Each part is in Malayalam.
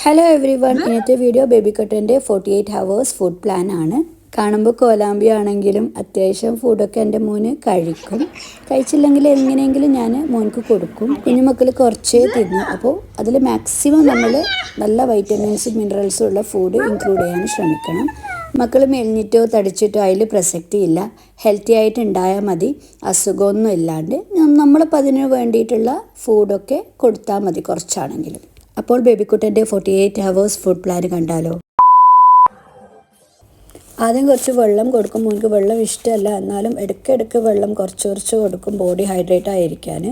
ഹലോ എവ്രി വൺ, ഇന്നത്തെ വീഡിയോ ബേബിക്കുട്ടൻ്റെ 48 hours ഫുഡ് പ്ലാൻ ആണ്. കാണുമ്പോൾ കോലാമ്പി ആണെങ്കിലും അത്യാവശ്യം ഫുഡൊക്കെ എൻ്റെ മോന് കഴിക്കും. കഴിച്ചില്ലെങ്കിൽ എങ്ങനെയെങ്കിലും ഞാൻ മോനക്ക് കൊടുക്കും. കുഞ്ഞുമക്കൾ കുറച്ചേ തിന്നു. അപ്പോൾ അതിൽ മാക്സിമം നമ്മൾ നല്ല വൈറ്റമിൻസും മിനറൽസും ഉള്ള ഫുഡ് ഇൻക്ലൂഡ് ചെയ്യാൻ ശ്രമിക്കണം. മക്കൾ മെലിഞ്ഞിട്ടോ തടിച്ചിട്ടോ അതിൽ പ്രസക്തിയില്ല. ഹെൽത്തി ആയിട്ട് ഉണ്ടായാൽ മതി, അസുഖമൊന്നും ഇല്ലാണ്ട് നമ്മളിപ്പോൾ അതിന് വേണ്ടിയിട്ടുള്ള ഫുഡൊക്കെ കൊടുത്താൽ മതി കുറച്ചാണെങ്കിലും. അപ്പോൾ ബേബിക്കുട്ടൻ്റെ 48 hours ഫുഡ് പ്ലാൻ കണ്ടാലോ. ആദ്യം കുറച്ച് വെള്ളം കൊടുക്കും. മോൾക്ക് വെള്ളം ഇഷ്ടമല്ല, എന്നാലും ഇടയ്ക്കിടയ്ക്ക് വെള്ളം കുറച്ച് കൊടുക്കും ബോഡി ഹൈഡ്രേറ്റ് ആയിരിക്കാൻ.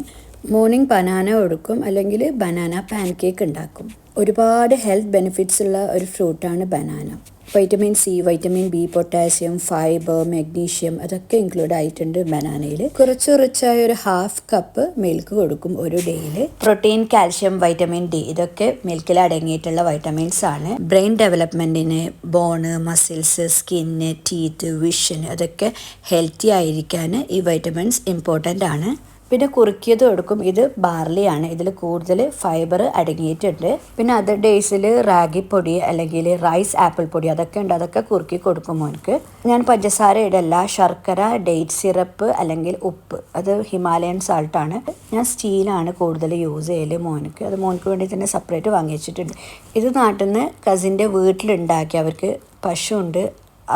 മോർണിംഗ് ബനാന കൊടുക്കും, അല്ലെങ്കിൽ ബനാന പാൻ കേക്ക് ഉണ്ടാക്കും. ഒരുപാട് ഹെൽത്ത് ബെനിഫിറ്റ്സ് ഉള്ള ഒരു ഫ്രൂട്ടാണ് banana. Vitamin C, vitamin B, potassium, fibre, magnesium അതൊക്കെ ഇൻക്ലൂഡ് ആയിട്ടുണ്ട് ബനാനയിൽ. കുറച്ചായ ഒരു 1/2 കപ്പ് മിൽക്ക് കൊടുക്കും ഒരു ഡേയിൽ. പ്രോട്ടീൻ, കാൽഷ്യം, വൈറ്റമിൻ ഡി ഇതൊക്കെ മിൽക്കിൽ അടങ്ങിയിട്ടുള്ള വൈറ്റമിൻസ് ആണ്. ബ്രെയിൻ ഡെവലപ്മെൻറ്റിന്, bone, muscles, skin, teeth, vision അതൊക്കെ ഹെൽത്തി ആയിരിക്കാൻ ഈ വൈറ്റമിൻസ് ഇമ്പോർട്ടൻ്റ് ആണ്. പിന്നെ കുറുക്കിയത് കൊടുക്കും. ഇത് ബാർലിയാണ്, ഇതിൽ കൂടുതൽ ഫൈബർ അടങ്ങിയിട്ടുണ്ട്. പിന്നെ അതർ ഡേയ്സിൽ റാഗി പൊടി അല്ലെങ്കിൽ റൈസ് ആപ്പിൾ പൊടി അതൊക്കെ ഉണ്ട്, അതൊക്കെ കുറുക്കി കൊടുക്കും മോൻക്ക്. ഞാൻ പഞ്ചസാര ഇടല്ല, ശർക്കര, ഡേറ്റ് സിറപ്പ് അല്ലെങ്കിൽ ഉപ്പ്, അത് ഹിമാലയൻ സാൾട്ടാണ്. ഞാൻ സ്റ്റീലാണ് കൂടുതൽ യൂസ് ചെയ്യൽ മോൻക്ക്. അത് മോൻക്ക് വേണ്ടി തന്നെ സെപ്പറേറ്റ് വാങ്ങി വെച്ചിട്ടുണ്ട്. ഇത് നാട്ടിൽ നിന്ന് കസിൻ്റെ വീട്ടിലുണ്ടാക്കി, അവർക്ക് പശുവുണ്ട്,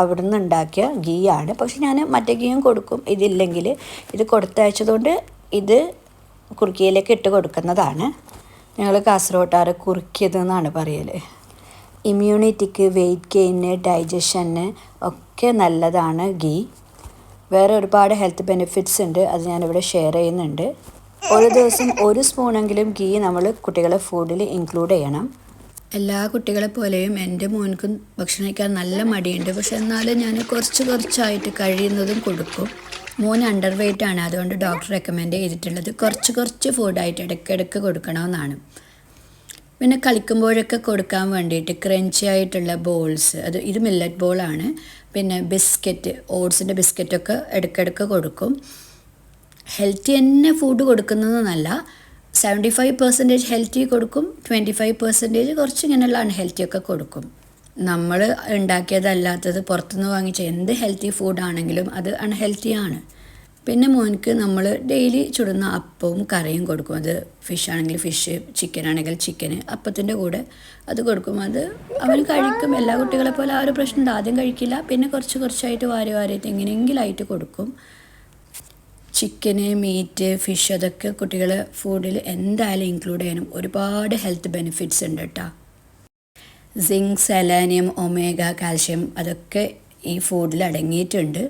അവിടെ നിന്ന് ഉണ്ടാക്കിയ ഗീ ആണ്. പക്ഷെ ഞാൻ മറ്റേ ഗീയും കൊടുക്കും. ഇതില്ലെങ്കിൽ ഇത് കൊടുത്തയച്ചതുകൊണ്ട് ഇത് കുറുക്കിയിലേക്ക് ഇട്ട് കൊടുക്കുന്നതാണ്. ഞങ്ങൾ കാസർഗോട്ടാറ് കുറുക്കിയതെന്നാണ് പറയൽ. ഇമ്മ്യൂണിറ്റിക്ക്, വെയിറ്റ് ഗെയിന്, ഡൈജഷന് ഒക്കെ നല്ലതാണ് ഗീ. വേറെ ഒരുപാട് ഹെൽത്ത് ബെനിഫിറ്റ്സ് ഉണ്ട്, അത് ഞാനിവിടെ ഷെയർ ചെയ്യുന്നുണ്ട്. ഒരു ദിവസം 1 സ്പൂണെങ്കിലും ഗീ നമ്മൾ കുട്ടികളെ ഫുഡിൽ ഇൻക്ലൂഡ് ചെയ്യണം. എല്ലാ കുട്ടികളെ പോലെയും എൻ്റെ മോൻക്കും ഭക്ഷണം കഴിക്കാൻ നല്ല മടിയുണ്ട്. പക്ഷെ എന്നാലും ഞാൻ കുറച്ചായിട്ട് കഴിയുന്നതും കൊടുക്കും. മോൻ അണ്ടർ വെയ്റ്റ് ആണ്, അതുകൊണ്ട് ഡോക്ടർ റെക്കമെൻഡ് ചെയ്തിട്ടുള്ളത് കുറച്ച് ഫുഡായിട്ട് ഇടയ്ക്കിടയ്ക്ക് കൊടുക്കണമെന്നാണ്. പിന്നെ കളിക്കുമ്പോഴൊക്കെ കൊടുക്കാൻ വേണ്ടിയിട്ട് ക്രഞ്ചി ആയിട്ടുള്ള ബോൾസ്, ഇത് മില്ലറ്റ് ബോളാണ്. പിന്നെ ബിസ്ക്കറ്റ്, ഓട്സിൻ്റെ ബിസ്ക്കറ്റൊക്കെ ഇടയ്ക്കിടയ്ക്ക് കൊടുക്കും. ഹെൽത്തി തന്നെ ഫുഡ് കൊടുക്കുന്നതെന്നല്ല, 75% ഹെൽത്തി കൊടുക്കും, 25% കുറച്ച് ഇങ്ങനെയുള്ള അൺഹെൽത്തിയൊക്കെ കൊടുക്കും. നമ്മൾ ഉണ്ടാക്കിയതല്ലാത്തത് പുറത്തുനിന്ന് വാങ്ങിച്ച എന്ത് ഹെൽത്തി ഫുഡാണെങ്കിലും അത് അൺഹെൽത്തിയാണ്. പിന്നെ മോൻക്ക് നമ്മൾ ഡെയിലി ചുടുന്ന അപ്പവും കറിയും കൊടുക്കും. അത് ഫിഷ് ആണെങ്കിൽ ഫിഷ്, ചിക്കൻ ആണെങ്കിൽ ചിക്കന്, അപ്പത്തിൻ്റെ കൂടെ അത് കൊടുക്കും. അത് അവൻ കഴിക്കും. എല്ലാ കുട്ടികളെ പോലെ ആ ഒരു പ്രശ്നമുണ്ട്, ആദ്യം കഴിക്കില്ല, പിന്നെ കുറച്ചായിട്ട് വാരി എങ്ങനെയെങ്കിലും ആയിട്ട് കൊടുക്കും. ചിക്കന്, മീറ്റ്, ഫിഷ് അതൊക്കെ കുട്ടികളെ ഫുഡിൽ എന്തായാലും ഇൻക്ലൂഡ് ചെയ്യണം. ഒരുപാട് ഹെൽത്ത് ബെനിഫിറ്റ്സ് ഉണ്ട് കേട്ടോ. സിങ്ക്, സെലാനിയം, ഒമേഗ, കാൽഷ്യം അതൊക്കെ ഈ ഫുഡിൽ അടങ്ങിയിട്ടുണ്ട്.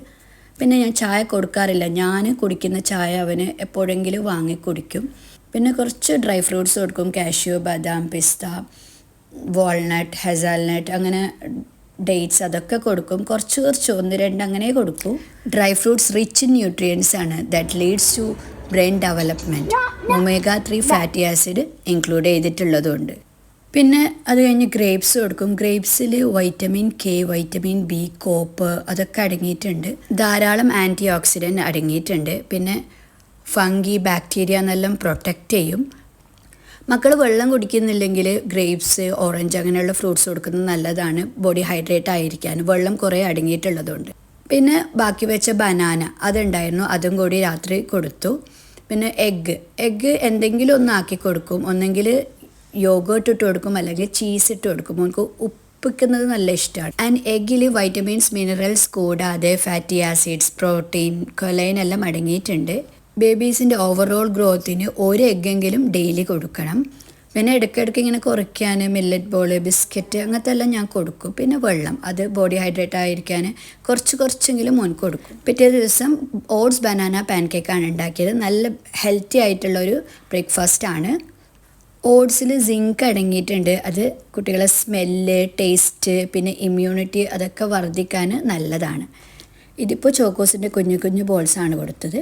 പിന്നെ ഞാൻ ചായ കൊടുക്കാറില്ല. ഞാൻ കുടിക്കുന്ന ചായ അവന് എപ്പോഴെങ്കിലും വാങ്ങി കുടിക്കും. പിന്നെ കുറച്ച് ഡ്രൈ ഫ്രൂട്ട്സ് കൊടുക്കും. കാഷ്യൂ, ബദാം, പിസ്ത, വാൾനട്ട്, ഹെസാൽനട്ട്, അങ്ങനെ ഡേറ്റ്സ് അതൊക്കെ കൊടുക്കും. കുറച്ച് 1-2 അങ്ങനെ കൊടുക്കും. Dry fruits rich in nutrients ആണ്, that leads to brain development. Omega 3 fatty acid include ചെയ്തിട്ടുള്ളതുകൊണ്ട്. പിന്നെ അത് കഴിഞ്ഞ് ഗ്രേപ്സ് കൊടുക്കും. ഗ്രേപ്സിൽ vitamin K, vitamin B, copper അതൊക്കെ അടങ്ങിയിട്ടുണ്ട്. ധാരാളം ആൻറ്റി ഓക്സിഡൻറ്റ് അടങ്ങിയിട്ടുണ്ട്. പിന്നെ ഫംഗി, ബാക്ടീരിയ എന്നെല്ലാം പ്രൊട്ടക്റ്റ് ചെയ്യും. മക്കൾ വെള്ളം കുടിക്കുന്നില്ലെങ്കിൽ ഗ്രേപ്സ്, ഓറഞ്ച് അങ്ങനെയുള്ള ഫ്രൂട്ട്സ് കൊടുക്കുന്നത് നല്ലതാണ്, ബോഡി ഹൈഡ്രേറ്റ് ആയിരിക്കാൻ. വെള്ളം കുറേ അടങ്ങിയിട്ടുള്ളതുകൊണ്ട്. പിന്നെ ബാക്കി വെച്ച ബനാന അതുണ്ടായിരുന്നു, അതും കൂടി രാത്രി കൊടുത്തു. പിന്നെ എഗ്ഗ് എന്തെങ്കിലും ഒന്ന് ആക്കി കൊടുക്കും. ഒന്നെങ്കിൽ യോഗേർട്ട് ഇട്ട് കൊടുക്കും, അല്ലെങ്കിൽ ചീസ് ഇട്ട് കൊടുക്കും. നമുക്ക് ഉപ്പിക്കുന്നത് നല്ല ഇഷ്ടമാണ്. ആൻഡ് എഗ്ഗിൽ വൈറ്റമിൻസ്, മിനറൽസ് കൂടാതെ ഫാറ്റി ആസിഡ്സ്, പ്രോട്ടീൻ, കൊലൈൻ എല്ലാം അടങ്ങിയിട്ടുണ്ട്. ബേബീസിൻ്റെ ഓവറോൾ ഗ്രോത്തിന് 1 എഗ്ഗെങ്കിലും ഡെയിലി കൊടുക്കണം. പിന്നെ ഇടയ്ക്കിടയ്ക്ക് ഇങ്ങനെ കുറയ്ക്കാൻ മില്ലറ്റ് ബോൾ, ബിസ്ക്കറ്റ് അങ്ങനത്തെ എല്ലാം ഞാൻ കൊടുക്കും. പിന്നെ വെള്ളം, അത് ബോഡി ഹൈഡ്രേറ്റ് ആയിരിക്കാൻ കുറച്ചെങ്കിലും മോൻ കൊടുക്കും. പിറ്റേ ദിവസം ഓട്സ് ബനാന പാൻ കേക്കാണ് ഉണ്ടാക്കിയത്. നല്ല ഹെൽത്തി ആയിട്ടുള്ളൊരു ബ്രേക്ക്ഫാസ്റ്റാണ്. ഓട്സിൽ സിങ്ക് അടങ്ങിയിട്ടുണ്ട്. അത് കുട്ടികളെ സ്മെല്ല്, ടേസ്റ്റ്, പിന്നെ ഇമ്മ്യൂണിറ്റി അതൊക്കെ വർദ്ധിക്കാൻ നല്ലതാണ്. ഇതിപ്പോൾ ചോക്കോസിൻ്റെ കുഞ്ഞു ബോൾസാണ് കൊടുത്തത്.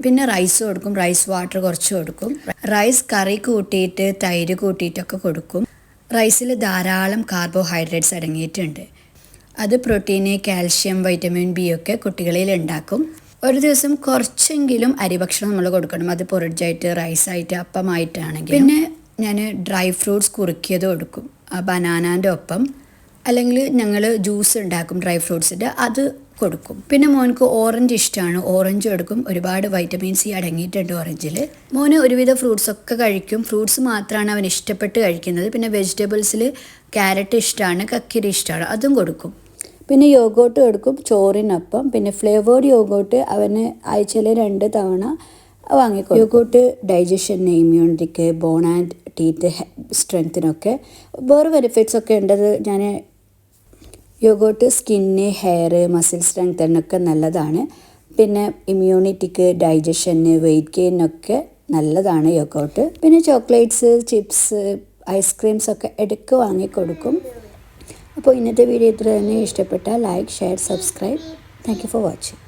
പിന്നെ റൈസ് കൊടുക്കും. റൈസ് വാട്ടർ കുറച്ച് കൊടുക്കും. റൈസ് കറി കൂട്ടിയിട്ട്, തൈര് കൂട്ടിയിട്ടൊക്കെ കൊടുക്കും. റൈസിൽ ധാരാളം കാർബോഹൈഡ്രേറ്റ്സ് അടങ്ങിയിട്ടുണ്ട്. അത് പ്രോട്ടീന്, കാൽഷ്യം, വൈറ്റമിൻ ബി ഒക്കെ കുട്ടികളിൽ ഉണ്ടാക്കും. ഒരു ദിവസം കുറച്ചെങ്കിലും അരിഭക്ഷണം നമ്മൾ കൊടുക്കണം. അത് പൊറിഡ്ജായിട്ട്, റൈസായിട്ട്, അപ്പമായിട്ടാണെങ്കിൽ. പിന്നെ ഞാൻ ഡ്രൈ ഫ്രൂട്ട്സ് കുറുക്കിയത് കൊടുക്കും ബനാനാൻ്റെ ഒപ്പം. അല്ലെങ്കിൽ ഞങ്ങൾ ജ്യൂസ് ഉണ്ടാക്കും ഡ്രൈ ഫ്രൂട്ട്സിൻ്റെ, അത് കൊടുക്കും. പിന്നെ മോനക്ക് ഓറഞ്ച് ഇഷ്ടമാണ്, ഓറഞ്ച് കൊടുക്കും. ഒരുപാട് വൈറ്റമിൻ സി അടങ്ങിയിട്ടുണ്ട് ഓറഞ്ചിൽ. മോന് ഒരുവിധ ഫ്രൂട്ട്സൊക്കെ കഴിക്കും. ഫ്രൂട്ട്സ് മാത്രമാണ് അവൻ ഇഷ്ടപ്പെട്ട് കഴിക്കുന്നത്. പിന്നെ വെജിറ്റബിൾസിൽ ക്യാരറ്റ് ഇഷ്ടമാണ്, കക്കിരി ഇഷ്ടമാണ്, അതും കൊടുക്കും. പിന്നെ യോഗോട്ട് കൊടുക്കും ചോറിനൊപ്പം. പിന്നെ ഫ്ലേവേർഡ് യോഗോട്ട് അവന് ആഴ്ചയിൽ 2 തവണ വാങ്ങിക്കും. യോഗോട്ട് ഡൈജഷന്, ഇമ്മ്യൂണിറ്റിക്ക്, ബോൺ ആൻഡ് ടീത്ത് സ്ട്രെങ്ത്തിനൊക്കെ വേറെ ബെനിഫിറ്റ്സ് ഒക്കെ ഉണ്ടത്. ഞാൻ യോഗോട്ട് സ്കിന്ന്, ഹെയർ, മസിൽ സ്ട്രെങ്തനൊക്കെ നല്ലതാണ്. പിന്നെ ഇമ്മ്യൂണിറ്റിക്ക്, ഡൈജഷന്, വെയിറ്റ് ഗെയിനൊക്കെ നല്ലതാണ് യോഗോട്ട്. പിന്നെ ചോക്ലേറ്റ്സ്, ചിപ്സ്, ഐസ്ക്രീംസൊക്കെ ഇടയ്ക്ക് വാങ്ങിക്കൊടുക്കും. അപ്പോൾ ഇന്നത്തെ വീഡിയോ ഇത്ര തന്നെ. ഇഷ്ടപ്പെട്ടാൽ like, share, subscribe. Thank you for watching.